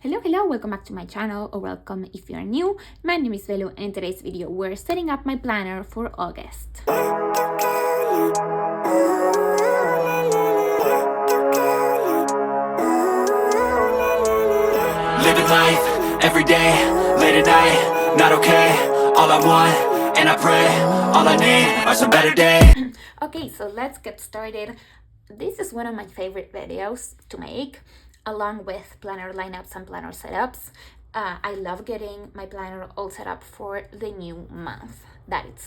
Hello, welcome back to my channel, or welcome if you're new. My name is Velu, and in today's video we're setting up my planner for August. Living life, every day, late at night, not okay. All I want, and I pray, all I need are some better days. Okay, so let's get started. This is one of my favorite videos to make, along with planner lineups and planner setups. I love getting my planner all set up for the new month. That is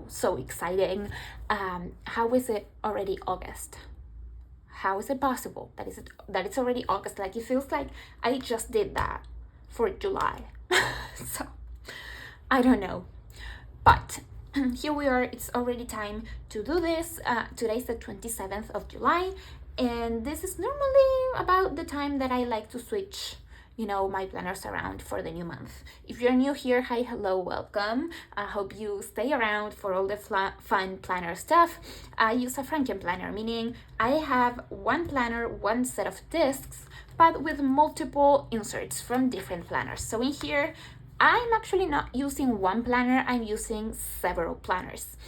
so exciting. How is it already August? How is it possible that it's already August? Like, it feels like I just did that for July. So I don't know, but here we are. It's already time to do this. Today's the 27th of July, and this is normally about the time that I like to switch my planners around for the new month. If you're new here, hi, hello, welcome. I hope you stay around for all the fun planner stuff. I use a Franken planner, meaning I have one planner, one set of discs, but with multiple inserts from different planners. So in here, I'm actually not using one planner, I'm using several planners.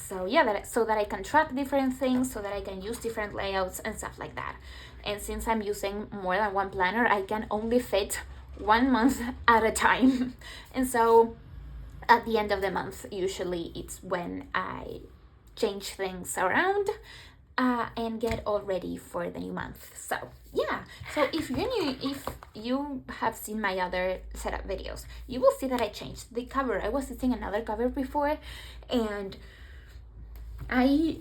So that I can track different things, so that I can use different layouts and stuff like that. And since I'm using more than one planner, I can only fit 1 month at a time. And so at the end of the month, usually it's when I change things around and get all ready for the new month. So if you're new, if you have seen my other setup videos, you will see that I changed the cover. I was using another cover before, and I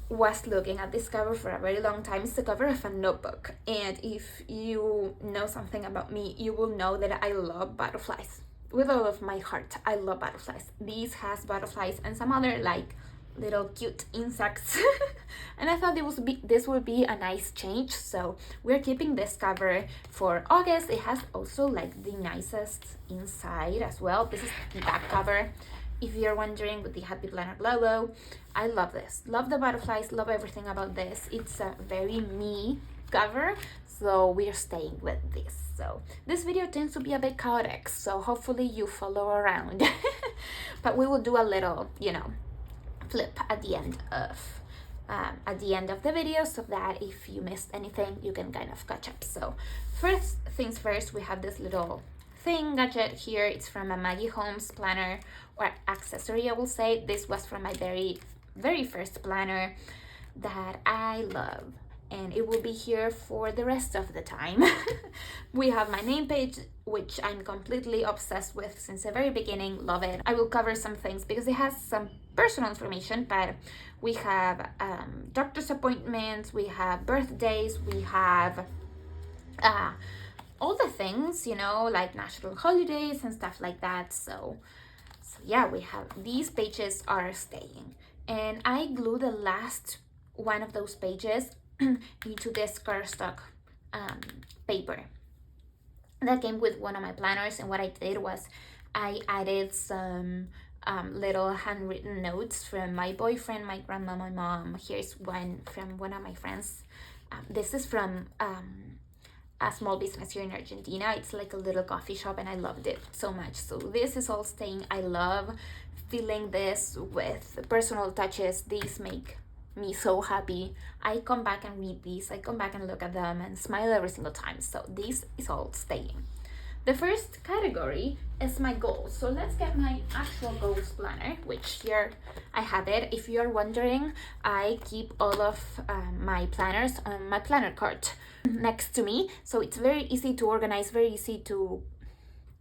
was looking at this cover for a very long time. It's the cover of a notebook, and if you know something about me, you will know that I love butterflies with all of my heart. I love butterflies. This has butterflies and some other like little cute insects and I thought this would be a nice change, so we're keeping this cover for August. It has also like the nicest inside as well. This is the back cover, if you're wondering, with the Happy Planner logo. I love this, love the butterflies, love everything about this. It's a very me cover, so we're staying with this. So this video tends to be a bit chaotic, so hopefully you follow around but we will do a little flip at the end of the video, so that if you missed anything, you can kind of catch up. So first things first, we have this little gadget here. It's from a Maggie Holmes planner, or accessory, I will say. This was from my very first planner that I love, and it will be here for the rest of the time. We have my name page, which I'm completely obsessed with since the very beginning. Love it. I will cover some things because it has some personal information, but we have doctor's appointments, we have birthdays, we have all the things, like national holidays and stuff like that. So yeah, we have these pages are staying, and I glue the last one of those pages into this cardstock paper that came with one of my planners. And what I did was I added some little handwritten notes from my boyfriend, my grandma, my mom. Here's one from one of my friends. This is from a small business here in Argentina. It's like a little coffee shop, and I loved it so much. So this is all staying. I love filling this with personal touches. These make me so happy. I come back and read these, I come back and look at them and smile every single time. So this is all staying. The first category is my goals. So let's get my actual goals planner, which here I have it. If you're wondering, I keep all of my planners on my planner cart next to me. So it's very easy to organize, very easy to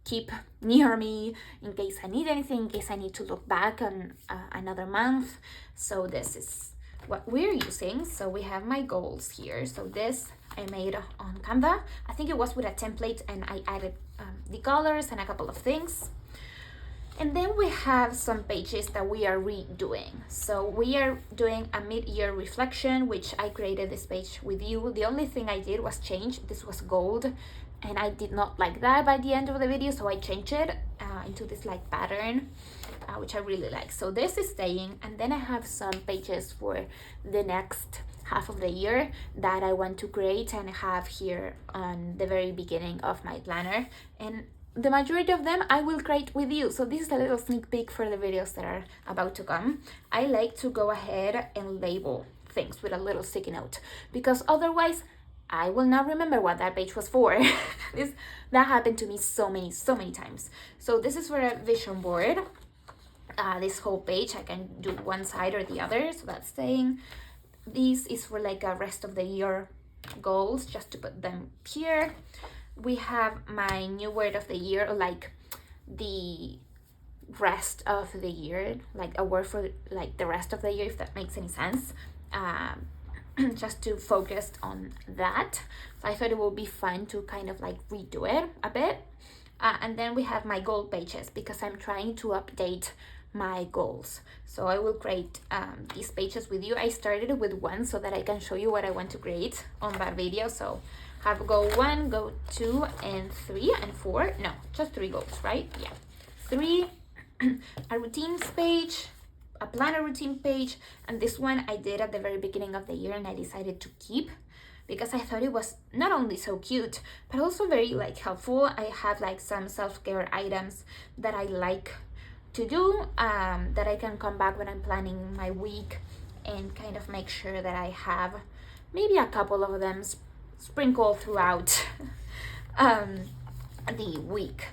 keep near me in case I need anything, in case I need to look back on another month. So this is what we're using. So we have my goals here. So this I made on Canva. I think it was with a template, and I added the colors and a couple of things. And then we have some pages that we are redoing. So we are doing a mid-year reflection, which I created this page with you. The only thing I did was change. This was gold, and I did not like that by the end of the video, so I changed it into this like pattern, which I really like. So this is staying. And then I have some pages for the next half of the year that I want to create and have here on the very beginning of my planner, and the majority of them I will create with you. So this is a little sneak peek for the videos that are about to come. I like to go ahead and label things with a little sticky note, because otherwise I will not remember what that page was for. That happened to me so many times. So this is for a vision board. This whole page I can do one side or the other, so that's staying. This is for like a rest of the year goals, just to put them here. We have my new word of the year, like the rest of the year, like a word for like the rest of the year, if that makes any sense. Just to focus on that. So I thought it would be fun to kind of like redo it a bit. And then we have my goal pages, because I'm trying to update my goals. So I will create these pages with you. I started with one so that I can show you what I want to create on that video. So have goal 1, goal 2, and 3 and 4. No, just 3 goals, right? Yeah. 3, a routines page, a planner routine page, and this one I did at the very beginning of the year and I decided to keep because I thought it was not only so cute but also very like helpful. I have like some self-care items that I like to do, that I can come back when I'm planning my week and kind of make sure that I have maybe a couple of them sprinkled throughout the week.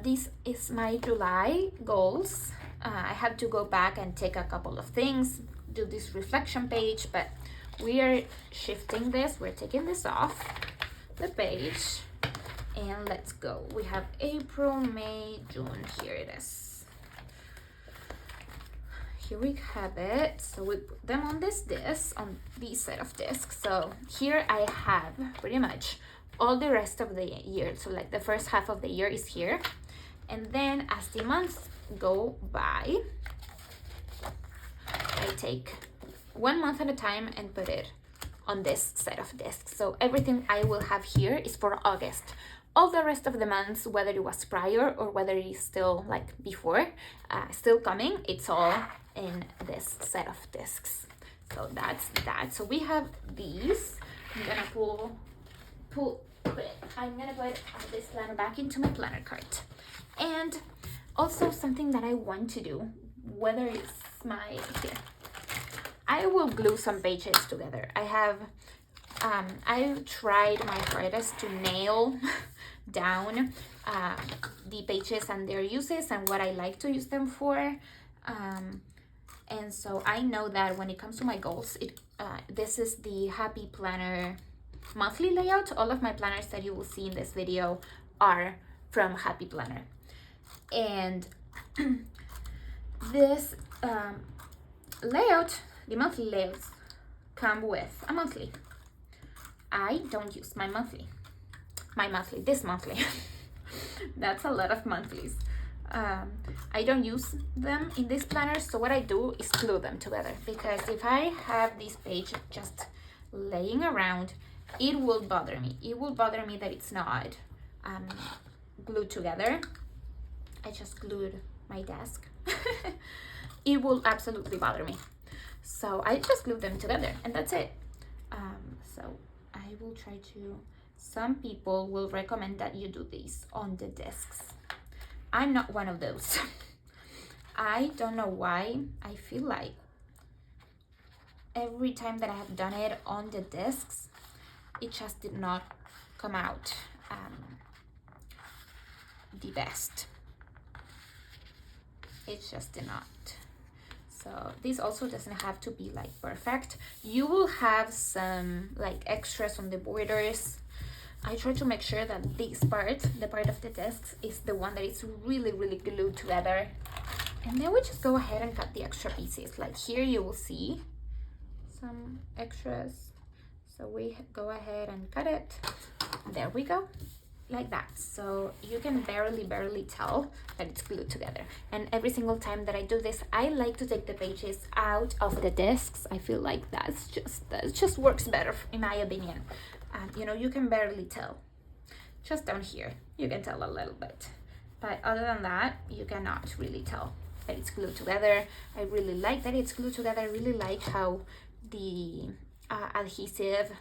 This is my July goals. I have to go back and take a couple of things, do this reflection page, but we are shifting this. We're taking this off the page and let's go. We have April, May, June. Here it is. Here we have it. So we put them on this disc, on this set of discs. So here I have pretty much all the rest of the year. So like the first half of the year is here. And then as the months go by, I take 1 month at a time and put it on this set of discs. So everything I will have here is for August. All the rest of the months, whether it was prior or whether it is still like before, still coming, it's all in this set of discs. So that's that. So we have these. I'm gonna I'm gonna put this planner back into my planner cart. And also something that I want to do, whether it's here, I will glue some pages together. I've tried my hardest to nail down the pages and their uses and what I like to use them for. And so I know that when it comes to my goals, this is the Happy Planner monthly layout. All of my planners that you will see in this video are from Happy Planner. And this layout, the monthly layouts, come with a monthly. I don't use this monthly. That's a lot of monthlies. I don't use them in this planner, so what I do is glue them together, because if I have this page just laying around, it will bother me. It will bother me that it's not glued together. I just glued my desk. It will absolutely bother me. So I just glue them together and that's it. So I will try to, some people will recommend that you do this on the discs. I'm not one of those. I don't know why. I feel like every time that I have done it on the discs, it just did not come out the best. It just did not. So this also doesn't have to be like perfect. You will have some like extras on the borders. I try to make sure that this part, the part of the discs, is the one that is really glued together. And then we just go ahead and cut the extra pieces. Like here you will see some extras. So we go ahead and cut it. There we go. Like that. So you can barely tell that it's glued together. And every single time that I do this, I like to take the pages out of the discs. I feel like that just works better in my opinion. You know, you can barely tell. Just down here you can tell a little bit, but other than that you cannot really tell that it's glued together. I really like that it's glued together. I really like how the adhesive.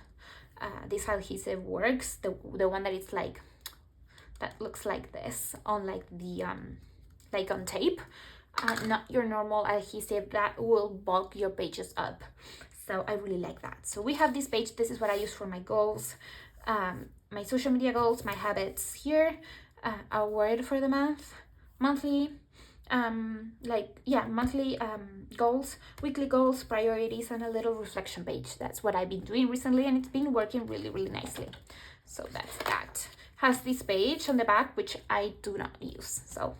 This adhesive works, the one that it's like, that looks like this on like the like on tape, not your normal adhesive that will bulk your pages up. So I really like that. So we have this page. This is what I use for my goals, my social media goals, my habits here, a word for the month, monthly, monthly goals, weekly goals, priorities, and a little reflection page. That's what I've been doing recently, and it's been working really, really nicely. So that's that. Has this page on the back, which I do not use. So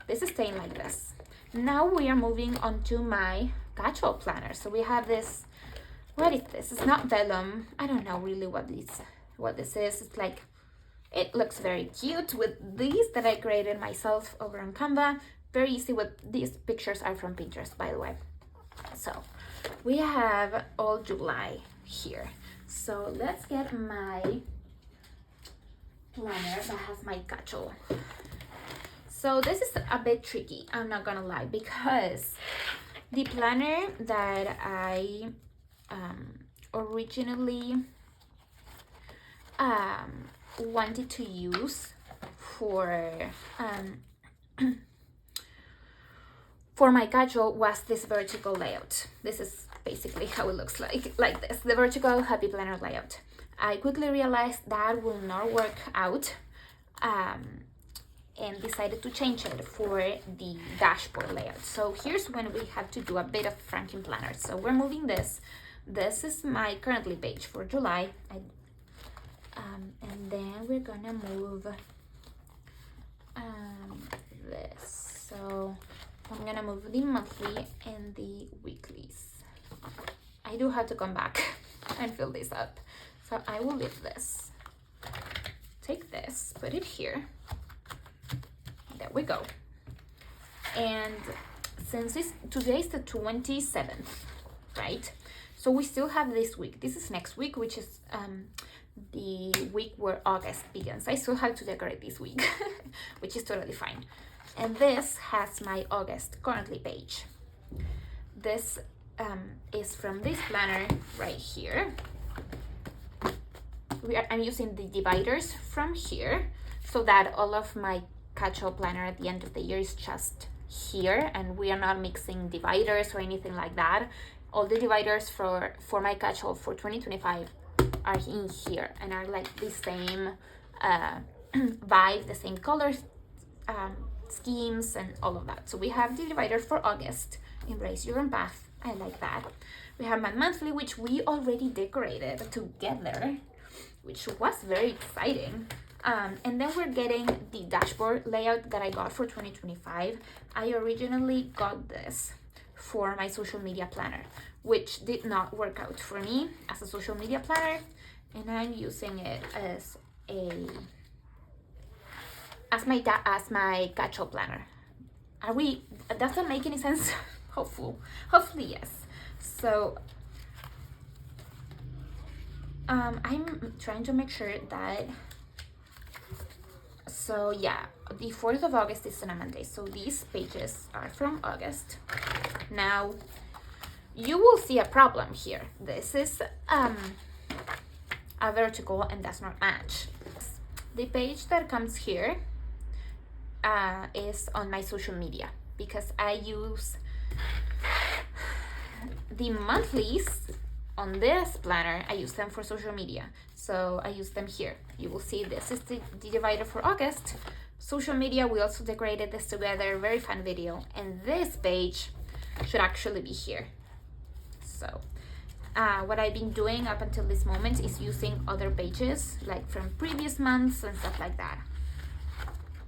this is staying like this. Now we are moving on to my catch-all planner. So we have this, what is this? It's not vellum. I don't know really what this is. It's like, it looks very cute with these that I created myself over on Canva. Very easy with these pictures are from Pinterest, by the way. So we have all July here. So let's get my planner that has my catch-all. So this is a bit tricky, I'm not gonna lie, because the planner that I originally wanted to use for my catch-all was this vertical layout. This is basically how it looks like this, the vertical happy planner layout. I quickly realized that will not work out, and decided to change it for the dashboard layout. So here's when we have to do a bit of Franken planner. So we're moving this. This is my currently page for July. And then we're gonna move this. So I'm gonna move the monthly and the weeklies. I do have to come back and fill this up. So I will leave this. Take this, put it here. There we go. And since today's the 27th, right? So we still have this week. This is next week, which is the week where August begins. I still have to decorate this week, which is totally fine. And this has my August currently page. This is from this planner right here. I'm using the dividers from here so that all of my catch-all planner at the end of the year is just here, and we are not mixing dividers or anything like that. All the dividers for my catch-all for 2025 are in here and are like the same vibe, the same colors, schemes, and all of that. So we have the divider for August, Embrace Your Own Path. I like that. We have my monthly, which we already decorated together, which was very exciting. And then we're getting the dashboard layout that I got for 2025. I originally got this for my social media planner, which did not work out for me as a social media planner, and I'm using it as my catch-all planner. Does that make any sense? Hopefully yes. So I'm trying to make sure that, so yeah, the 4th of August is on a Monday, so these pages are from August. Now you will see a problem here. This is a vertical and does not match. The page that comes here is on my social media, because I use the monthlies on this planner. I use them for social media, so I use them here. You will see this is the divider for August. Social media, we also decorated this together, very fun video, and this page should actually be here. So what I've been doing up until this moment is using other pages, like from previous months and stuff like that.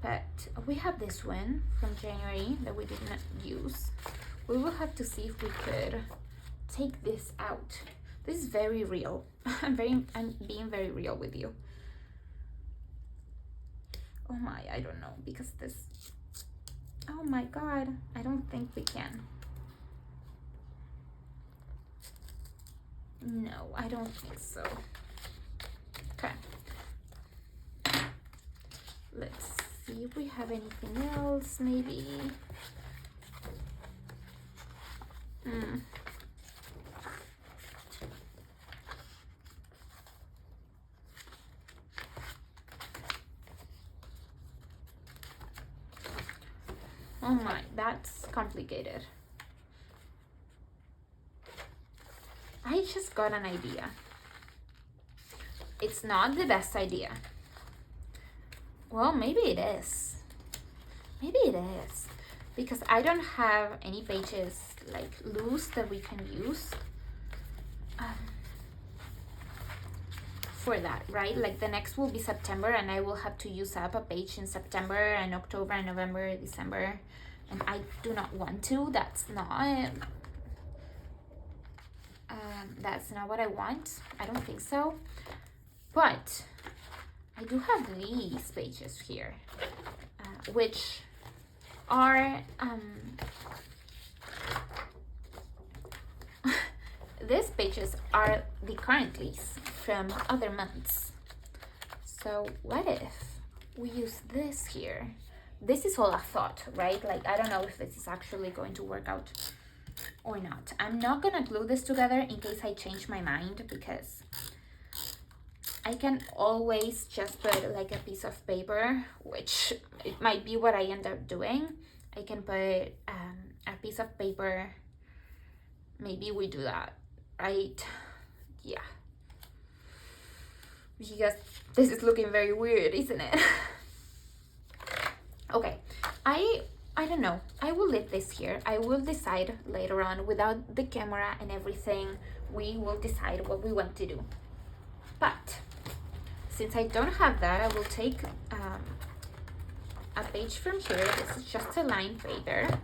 But we have this one from January that we did not use. We will have to see if we could take this out. This is very real. I'm being very real with you. Oh my, I don't know, because this, oh my god, I don't think we can. No, I don't think so. Okay. Let's see if we have anything else, maybe. Oh my, that's complicated. I just got an idea. It's not the best idea. Well, maybe it is. Maybe it is. Because I don't have any pages like loose that we can use for that, right? Like the next will be September, and I will have to use up a page in September and October and November, December, and I do not want to. That's not what I want. I don't think so. But I do have these pages here, which are these pages are the currentlies from other months. So what if we use this here? This is all a thought, right? Like, I don't know if this is actually going to work out or not. I'm not gonna glue this together in case I change my mind, because I can always just put like a piece of paper, which it might be what I end up doing. I can put a piece of paper. Maybe we do that, right? Yeah. Because this is looking very weird, isn't it? Okay, I don't know. I will leave this here. I will decide later on, without the camera and everything. We will decide what we want to do. But since I don't have that, I will take a page from here. This is just a line paper.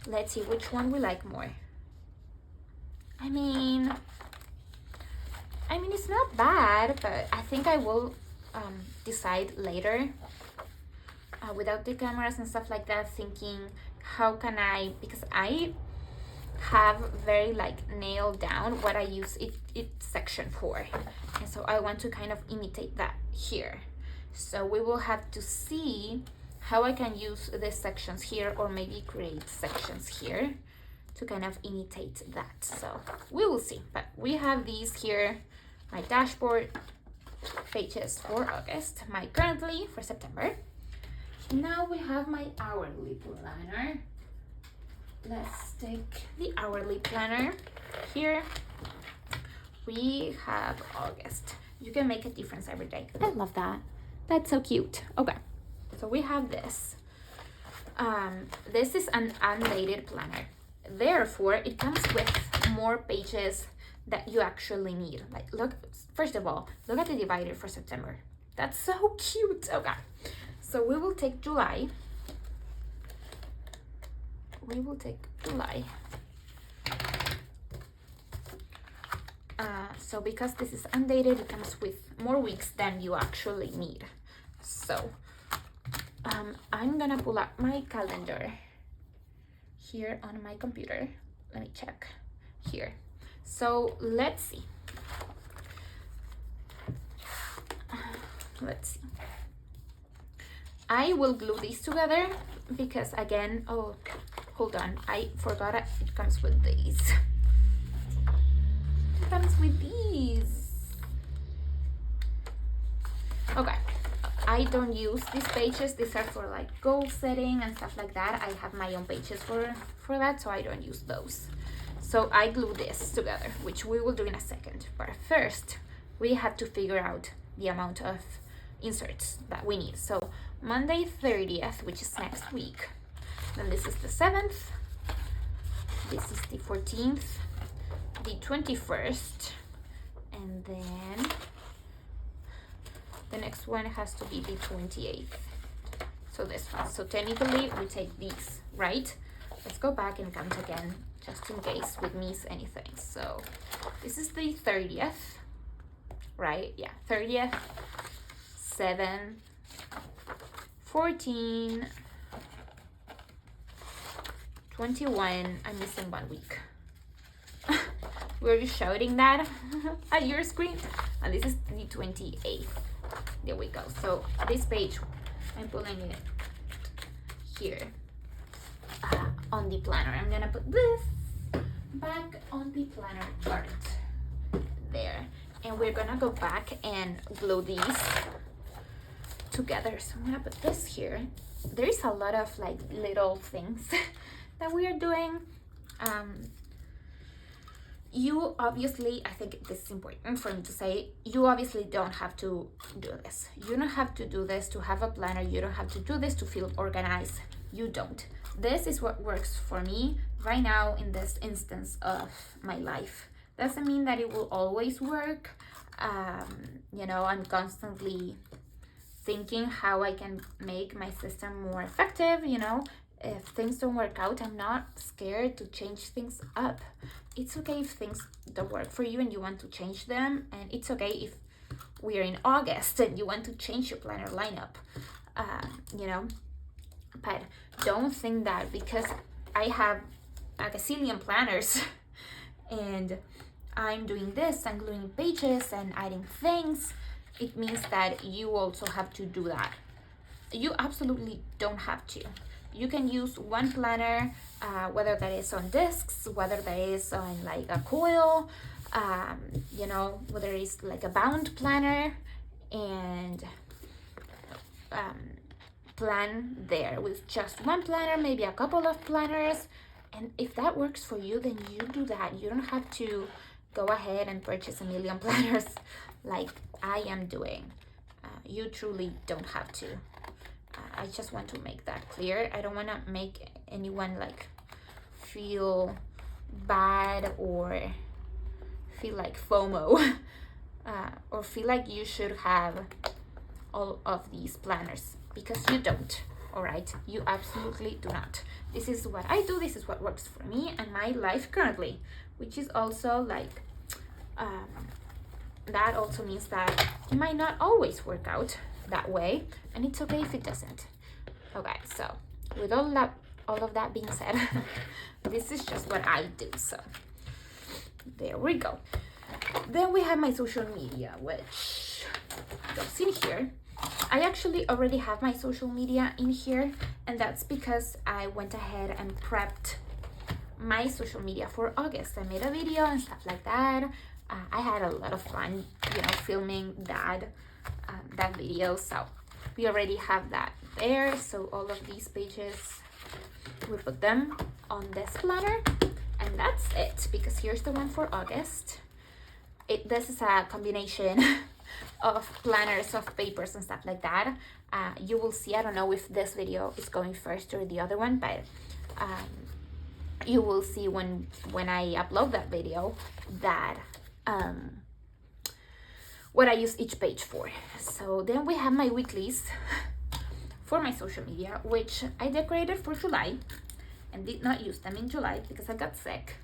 Let's see which one we like more. I mean, it's not bad, but I think I will decide later without the cameras and stuff like that, thinking how can I, because I have very like nailed down what I use each section for, and so I want to kind of imitate that here. So we will have to see how I can use these sections here, or maybe create sections here to kind of imitate that. So we will see. But we have these here, my dashboard pages for August, my currently for September. Now we have my hourly planner. Let's take the hourly planner here. We have August. You can make a difference every day. I love that. That's so cute. Okay, so we have this. This is an undated planner. Therefore, it comes with more pages that you actually need. Like, look, first of all, look at the divider for September. That's so cute. Okay, so we will take July. So because this is undated, it comes with more weeks than you actually need. So I'm gonna pull up my calendar here on my computer. Let me check here. So let's see. I will glue these together because, again, oh, hold on, I forgot it comes with these. It comes with these. Okay, I don't use these pages. These are for like goal setting and stuff like that. I have my own pages for that, so I don't use those. So I glue this together, which we will do in a second. But first, we have to figure out the amount of inserts that we need. So Monday 30th, which is next week. Then this is the 7th. This is the 14th, the 21st, and then the next one has to be the 28th. So this one. So technically we take these, right? Let's go back and count again, just in case we miss anything. So this is the 30th, right? Yeah, 30th, 7, 14, 21. I'm missing 1 week. Were you shouting that at your screen? And this is the 28th. There we go. So this page, I'm pulling it here on the planner. I'm gonna put this back on the planner part there, and we're gonna go back and glue these together. So I'm gonna put this here. There is a lot of like little things that we are doing. You obviously, I think this is important for me to say, you obviously don't have to do this. You don't have to do this to have a planner. You don't have to do this to feel organized. You don't. This is what works for me right now in this instance of my life. Doesn't mean that it will always work. You know, I'm constantly thinking how I can make my system more effective. You know, if things don't work out, I'm not scared to change things up. It's okay if things don't work for you and you want to change them, and it's okay if we are in August and you want to change your planner lineup. You know, but don't think that because I have a gazillion planners and I'm doing this and gluing pages and adding things, it means that you also have to do that. You absolutely don't have to. You can use one planner, whether that is on discs, whether that is on like a coil, you know, whether it's like a bound planner, and plan there with just one planner, maybe a couple of planners. And if that works for you, then you do that. You don't have to go ahead and purchase a million planners like I am doing. You truly don't have to. I just want to make that clear. I don't want to make anyone like feel bad or feel like FOMO or feel like you should have all of these planners, because you don't. All right, you absolutely do not. This is what I do. This is what works for me and my life currently, which is also like that also means that it might not always work out that way, and it's okay if it doesn't. Okay, so with all of that being said, this is just what I do. So there we go. Then we have my social media, which goes in here. I actually already have my social media in here, and that's because I went ahead and prepped my social media for August. I made a video and stuff like that. I had a lot of fun, you know, filming that video. So we already have that there. So all of these pages, we put them on this planner, and that's it, because here's the one for August. This is a combination of planners, of papers and stuff like that. You will see, I don't know if this video is going first or the other one, but you will see when I upload that video that what I use each page for. So then we have my weeklies for my social media, which I decorated for July and did not use them in July because I got sick.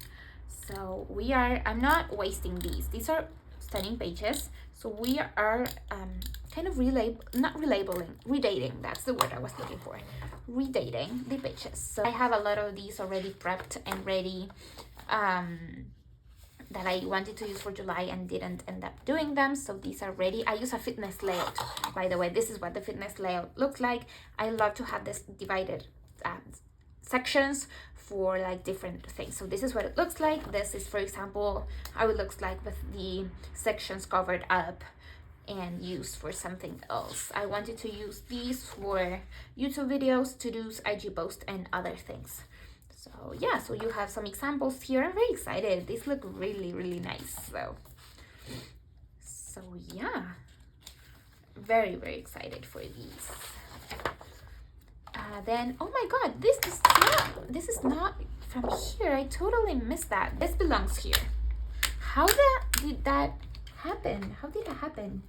So I'm not wasting these. These are stunning pages. So we are kind of redating, that's the word I was looking for. Redating the pages. So I have a lot of these already prepped and ready that I wanted to use for July and didn't end up doing them. So these are ready. I use a fitness layout, by the way. This is what the fitness layout looks like. I love to have this divided sections for like different things. So this is what it looks like. This is, for example, how it looks like with the sections covered up and used for something else. I wanted to use these for YouTube videos, to-dos, IG posts, and other things. So yeah, so you have some examples here. I'm very excited. These look really, really nice. So yeah, very, very excited for these. Then, oh my god, this is not from here. I totally missed that. This belongs here. How did that happen? How did it happen?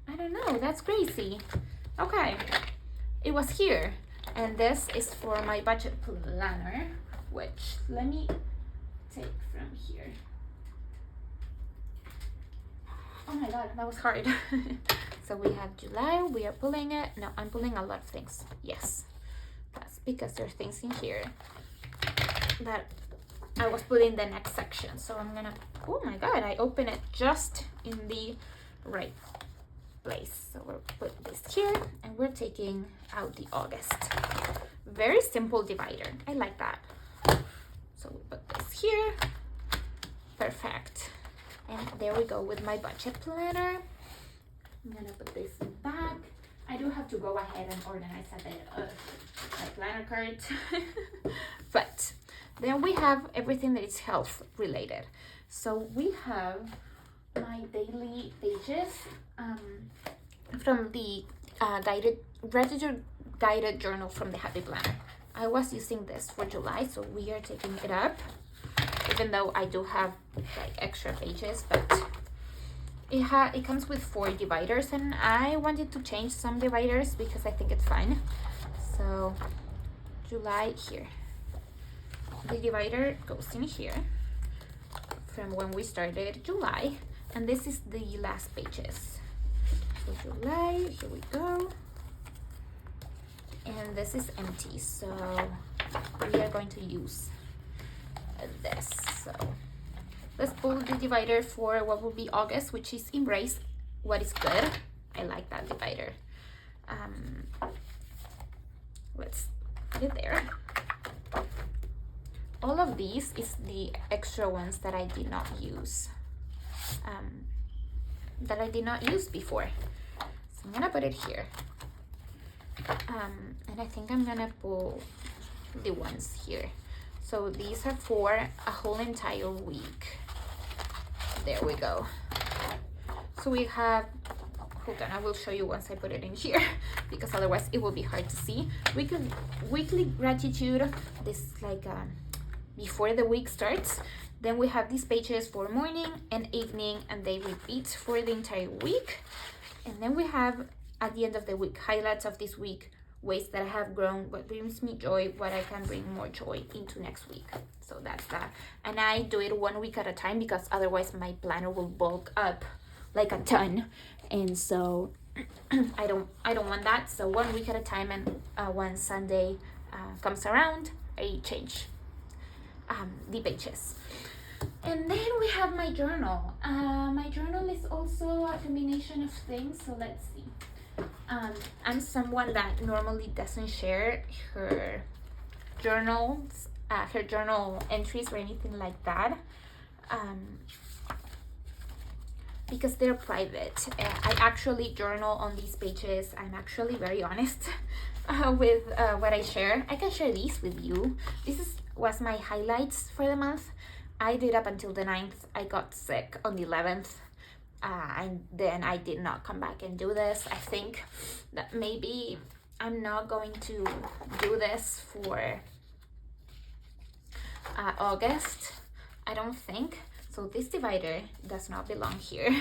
I don't know. That's crazy. Okay, it was here. And this is for my budget planner, which let me take from here. Oh my god, that was hard. So we have July, we are pulling it. No, I'm pulling a lot of things. Yes, that's because there's things in here that I was putting the next section. So I'm gonna, oh my god, I open it just in the right place. So we'll put this here and we're taking out the August. Very simple divider. I like that. So we put this here. Perfect. And there we go with my budget planner. I'm gonna put this back. do have to go ahead and organize a bit of my planner card. But then we have everything that is health related. So we have my daily pages from the gratitude guided journal from the Happy Planner. I was using this for July, so we are taking it up, even though I do have like extra pages, but it comes with 4 dividers, and I wanted to change some dividers because I think it's fun. So July here, the divider goes in here from when we started July, and this is the last pages. So July, here we go, and this is empty, so we are going to use this. So let's pull the divider for what will be August, which is Embrace What is Good. I like that divider. Let's put it there. All of these is the extra ones that I did not use, before. So I'm gonna put it here. And I think I'm gonna pull the ones here. So these are for a whole entire week. There we go. So we have, hold on, I will show you once I put it in here because otherwise it will be hard to see. Weekly gratitude, this is like before the week starts. Then we have these pages for morning and evening, and they repeat for the entire week. And then we have at the end of the week, highlights of this week, ways that I have grown, what brings me joy, what I can bring more joy into next week. So that's that. And I do it 1 week at a time because otherwise my planner will bulk up like a ton. And so I don't want that. So 1 week at a time, and when Sunday comes around, I change the pages. And then we have my journal. My journal is also a combination of things, so let's see. I'm someone that normally doesn't share her journals, her journal entries or anything like that, because they're private. I actually journal on these pages. I'm actually very honest with what I share. I can share these with you. This was my highlights for the month. I did up until the 9th. I got sick on the 11th. And then I did not come back and do this. I think that maybe I'm not going to do this for August. I don't think. So this divider does not belong here.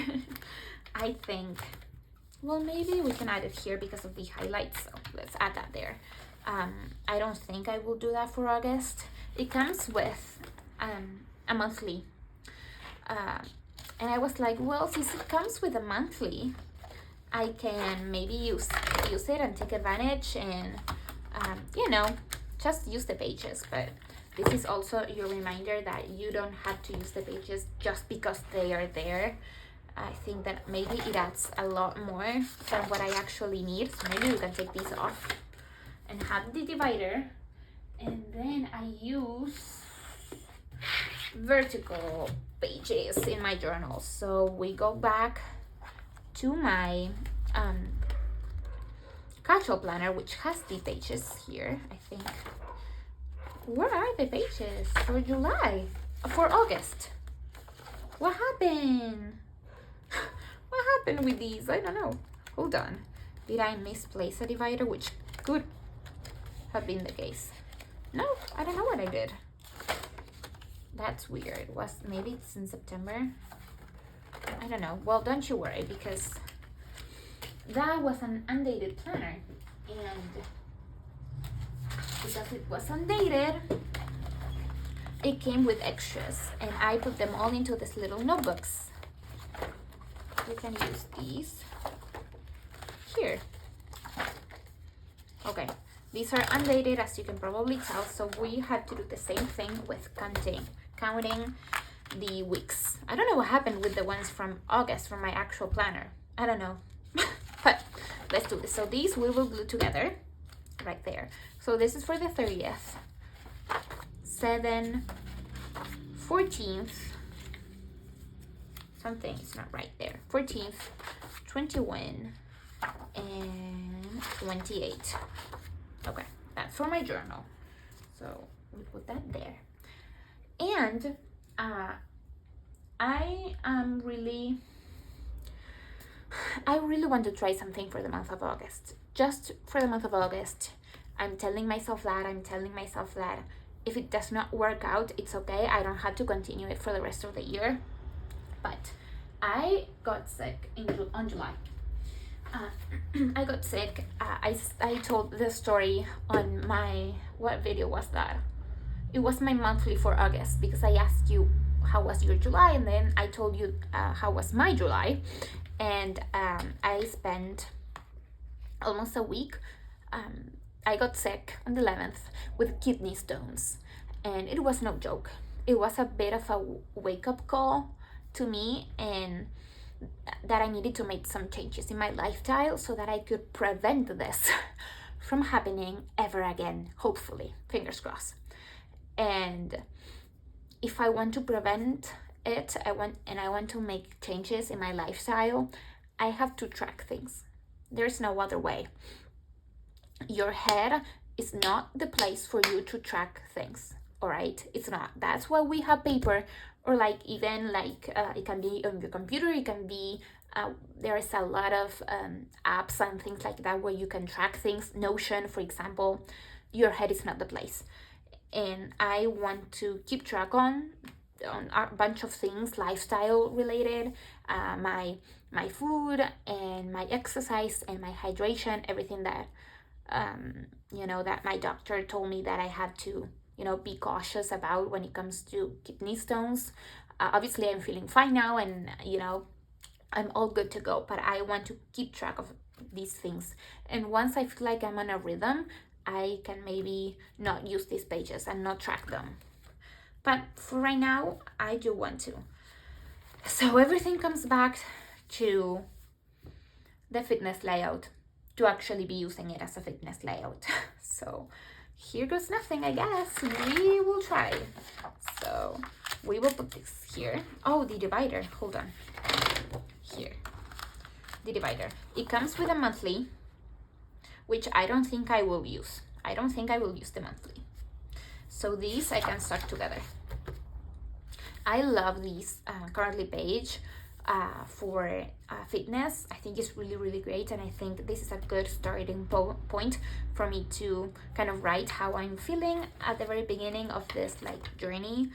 I think, well, maybe we can add it here because of the highlights. So let's add that there. I don't think I will do that for August. It comes with a monthly. And I was like, well, since it comes with a monthly, I can maybe use it and take advantage and, just use the pages. But this is also your reminder that you don't have to use the pages just because they are there. I think that maybe it adds a lot more than what I actually need. So maybe we can take these off and have the divider. And then I use vertical pages in my journal. So we go back to my casual planner, which has the pages here, I think. Where are the pages for July? For August? What happened? What happened with these? I don't know. Hold on. Did I misplace a divider? Which could have been the case. No, I don't know what I did. That's weird. Maybe it's in September. I don't know. Well, don't you worry, because that was an undated planner, and because it was undated, it came with extras, and I put them all into this little notebooks. You can use these here. Okay, these are undated, as you can probably tell, so we had to do the same thing with counting the weeks. I don't know what happened with the ones from August from my actual planner. I don't know. But let's do this. So these we will glue together right there. So this is for the 30th, 7, 14th, something is not right there, 14th, 21, and 28. Okay, that's for my journal. So we put that there. And I really want to try something for the month of August. Just for the month of August. I'm telling myself that if it does not work out, it's okay. I don't have to continue it for the rest of the year. But I got sick on July. I got sick. I told the story on what video was that? It was my monthly for August, because I asked you how was your July, and then I told you how was my July. And I spent almost a week. I got sick on the 11th with kidney stones, and it was no joke. It was a bit of a wake-up call to me, and that I needed to make some changes in my lifestyle so that I could prevent this from happening ever again, hopefully, fingers crossed. And if I want to prevent it, I want to make changes in my lifestyle, I have to track things. There's no other way. Your head is not the place for you to track things, all right? It's not. That's why we have paper, or even it can be on your computer. It can be there is a lot of apps and things like that where you can track things. Notion, for example. Your head is not the place. And I want to keep track on a bunch of things, lifestyle related, my food and my exercise and my hydration, everything that that my doctor told me that I have to be cautious about when it comes to kidney stones. Obviously I'm feeling fine now, and I'm all good to go, but I want to keep track of these things. And once I feel like I'm on a rhythm, I can maybe not use these pages and not track them. But for right now, I do want to. So everything comes back to the fitness layout, to actually be using it as a fitness layout. So here goes nothing, I guess. We will try. So we will put this here. Oh, the divider. Hold on. Here. The divider. It comes with a monthly, which I don't think I will use. I don't think I will use the monthly. So these I can start together. I love these currently page for fitness. I think it's really, really great, and I think this is a good starting point for me to kind of write how I'm feeling at the very beginning of this journey,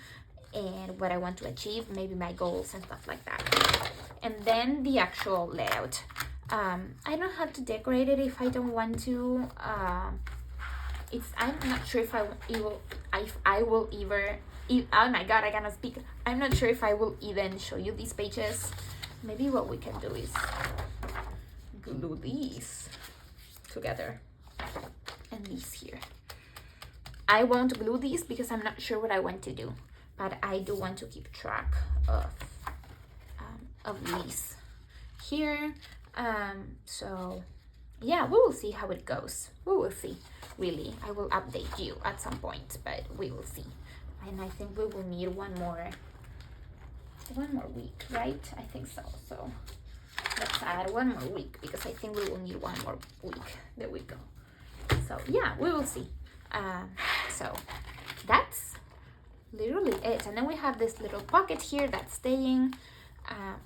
and what I want to achieve, maybe my goals and stuff like that. And then the actual layout. I don't have to decorate it if I don't want to. I'm not sure if I will ever. Oh my god, I cannot speak. I'm not sure if I will even show you these pages. Maybe what we can do is glue these together and these here. I won't glue these because I'm not sure what I want to do, but I do want to keep track of these here. So yeah, we will see how it goes. We will see. Really, I will update you at some point, but we will see. And I think we will need one more week, right? I think so. So let's add one more week, because I think we will need one more week. There we go. So yeah, we will see. So that's literally it. And then we have this little pocket here that's staying.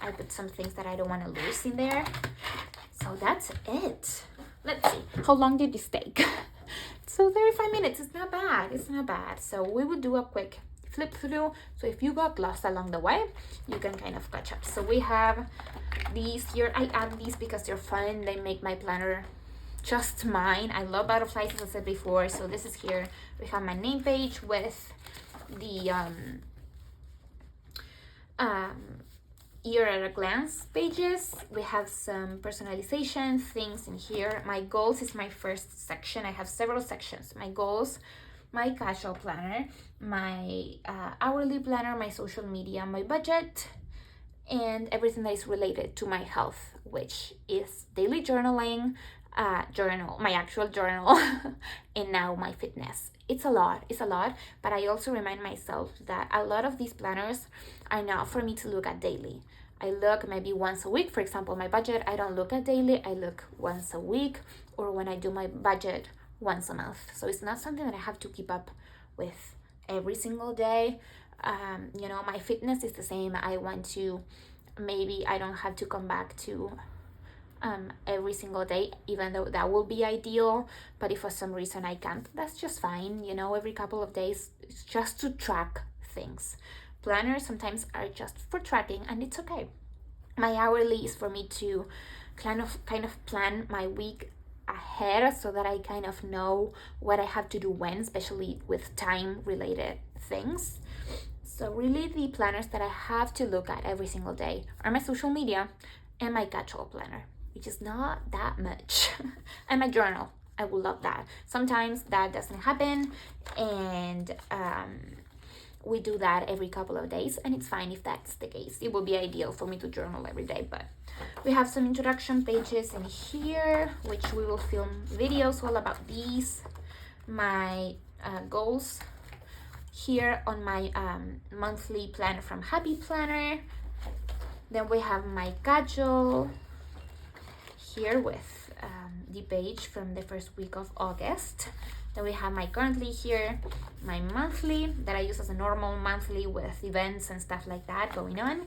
I put some things that I don't want to lose in there. So that's it. Let's see. How long did this take? So 35 minutes. It's not bad. It's not bad. So we will do a quick flip through. So if you got lost along the way, you can kind of catch up. So we have these here. I add these because they're fun. They make my planner just mine. I love butterflies, as I said before. So this is here. We have my name page with the year at a glance pages. We have some personalization things in here. My goals is my first section. I have several sections. My goals, my casual planner, my hourly planner, my social media, my budget, and everything that is related to my health, which is daily journaling, my actual journal, and now my fitness. It's a lot, but I also remind myself that a lot of these planners are not for me to look at daily. I look maybe once a week. For example, my budget, I don't look at daily, I look once a week, or when I do my budget once a month. So it's not something that I have to keep up with every single day. You know, my fitness is the same. I want to, maybe I don't have to come back to every single day, even though that will be ideal. But if for some reason I can't, that's just fine. You know, every couple of days, it's just to track things. Planners sometimes are just for tracking, and it's okay. My hourly is for me to kind of plan my week ahead, so that I kind of know what I have to do when, especially with time related things. So really the planners that I have to look at every single day are my social media and my catch-all planner, which is not that much, and my journal. I would love that. Sometimes that doesn't happen, and we do that every couple of days, and it's fine if that's the case. It would be ideal for me to journal every day, but we have some introduction pages in here, which we will film videos all about these. My goals here on my monthly planner from Happy Planner. Then we have my catch-all here with the page from the first week of August. Then we have my currently here, my monthly that I use as a normal monthly with events and stuff like that going on.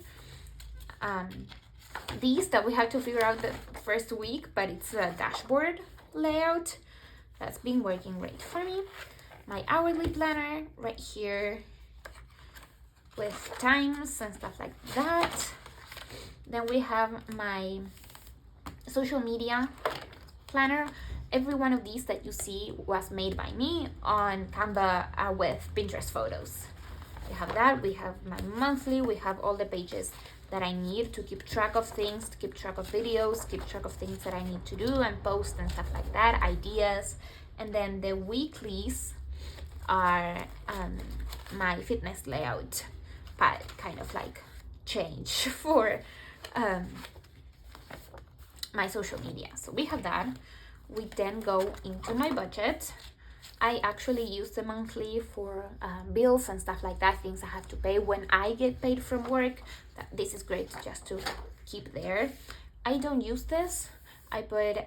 These that we have to figure out the first week, but it's a dashboard layout that's been working great for me. My hourly planner right here with times and stuff like that. Then we have my social media planner. Every one of these that you see was made by me on Canva with Pinterest photos. We have that. We have my monthly. We have all the pages that I need to keep track of things, to keep track of videos, keep track of things that I need to do and post and stuff like that, ideas. And then the weeklies are my fitness layout, but kind of like change for my social media. So we have that. We then go into my budget. I actually use the monthly for bills and stuff like that, things I have to pay when I get paid from work. This is great just to keep there. I don't use this. I put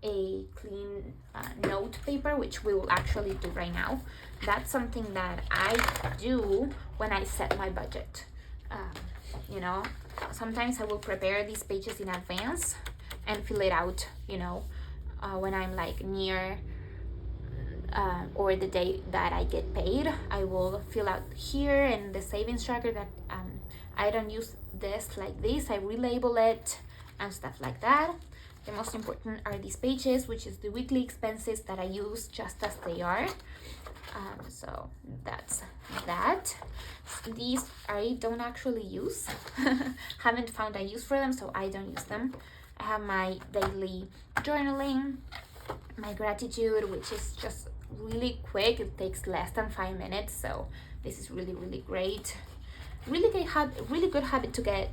a clean note paper, which we will actually do right now. That's something that I do when I set my budget. You know, sometimes I will prepare these pages in advance and fill it out, you know, when I'm like near or the day that I get paid. I will fill out here in the savings tracker that I don't use this like this. I relabel it and stuff like that. The most important are these pages, which is the weekly expenses that I use just as they are. So that's that. These I don't actually use. Haven't found a use for them, so I don't use them. I have my daily journaling, my gratitude, which is just really quick. It takes less than 5 minutes, so this is really, really great. Really good habit to get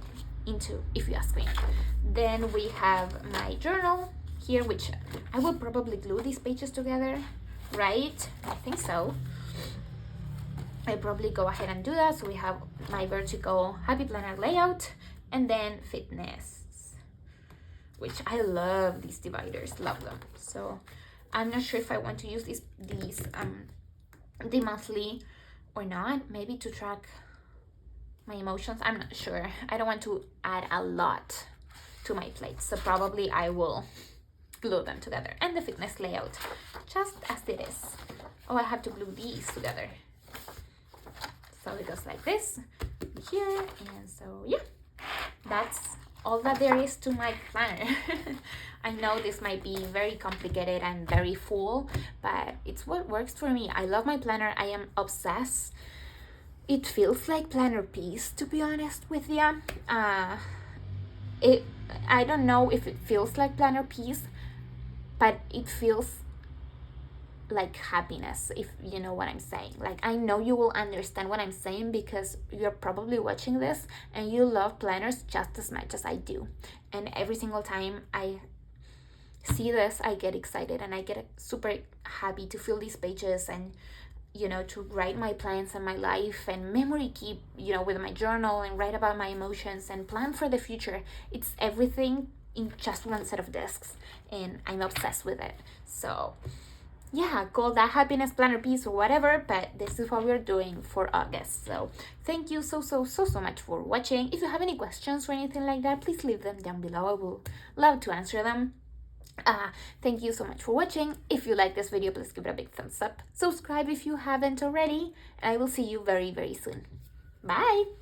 into, if you ask me. Then we have my journal here, which I will probably glue these pages together, right? I think so. I probably go ahead and do that. So we have my vertical Happy Planner layout, and then fitness, which I love these dividers, love them. So I'm not sure if I want to use these the monthly or not, maybe to track my emotions. I'm not sure. I don't want to add a lot to my plate, so probably I will glue them together. And the fitness layout, just as it is. Oh, I have to glue these together. So it goes like this here, and so yeah, that's all that there is to my planner. I know this might be very complicated and very full, but it's what works for me. I love my planner. I am obsessed. It feels like planner peace, to be honest with you. I don't know if it feels like planner peace, but it feels like happiness, if you know what I'm saying. Like, I know you will understand what I'm saying because you're probably watching this and you love planners just as much as I do. And every single time I see this, I get excited and I get super happy to fill these pages and to write my plans and my life and memory keep, with my journal and write about my emotions and plan for the future. It's everything in just one set of discs, and I'm obsessed with it. So yeah, call that happiness planner piece or whatever, but this is what we're doing for August. So thank you so much for watching. If you have any questions or anything like that, please leave them down below. I will love to answer them. Thank you so much for watching. If you like this video, please give it a big thumbs up. Subscribe if you haven't already, and I will see you very soon. Bye!